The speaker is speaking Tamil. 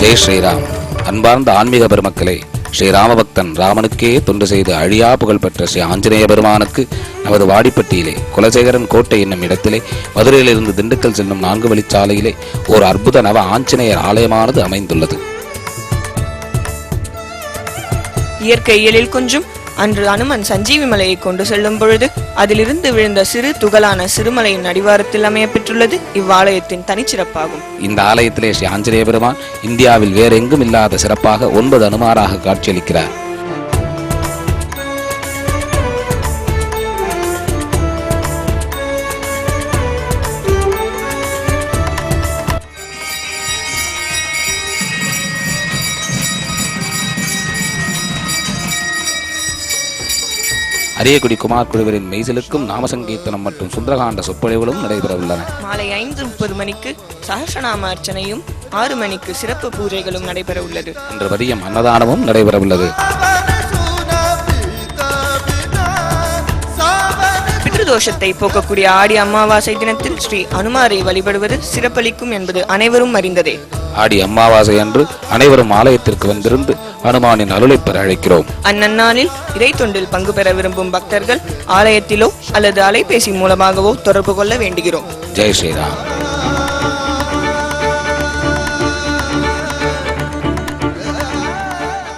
ஜெய் ஸ்ரீராம். அன்பார்ந்த ஆன்மீக பெருமக்களே, ஸ்ரீராமபக்தன் ராமனுக்கே தொண்டு செய்து அழியா புகழ் பெற்ற ஸ்ரீ ஆஞ்சநேய பெருமானுக்கு நமது வாடிப்பட்டியிலே குலசேகரன் கோட்டை என்னும் இடத்திலே மதுரையிலிருந்து திண்டுக்கல் செல்லும் 4 வழிச்சாலையிலே ஒரு அற்புத நவ ஆஞ்சநேயர் ஆலயமானது அமைந்துள்ளது. இயற்கையியலில் கொஞ்சம் அன்று அனுமன் சஞ்சீவி மலையை கொண்டு செல்லும் பொழுது அதிலிருந்து விழுந்த சிறு துகளான சிறுமலையின் அடிவாரத்தில் அமைய பெற்றுள்ளது இவ்வாலயத்தின் தனிச்சிறப்பாகும். இந்த ஆலயத்திலே ஸ்ரீ ஆஞ்சநேய பெருமான் இந்தியாவில் வேறெங்கும் இல்லாத சிறப்பாக 9 அனுமாராக காட்சியளிக்கிறார். அரியக்குடி குமார் குழுவின் மெய்சிலுக்கும் நாமசங்கீர்த்தனம் மற்றும் சுந்தரகாண்ட சொற்பொழிவுகளும் நடைபெறவுள்ளன. மாலை 5:30 மணிக்கு சஹஸ்ரநாம அர்ச்சனையும் 6 மணிக்கு சிறப்பு பூஜைகளும் நடைபெற உள்ளது. இன்று மதியம் அன்னதானமும் நடைபெறவுள்ளது. பித்ருதோஷத்தை போக்கக்கூடிய ஆடி அமாவாசை தினத்தில் ஸ்ரீ அனுமாரை வழிபடுவது சிறப்பளிக்கும் என்பது அனைவரும் அறிந்ததே. ஆடி அமாவாசை அன்று அனைவரும் ஆலயத்திற்கு வந்திருந்து அனுமானின் அருளை பெற அழைக்கிறோம். அந்நன்னாளில் இறை தொண்டில் பங்கு பெற விரும்பும் பக்தர்கள் ஆலயத்திலோ அல்லது அலைபேசி மூலமாகவோ தொடர்பு கொள்ள வேண்டுகிறோம். ஜெய் ஸ்ரீராம்.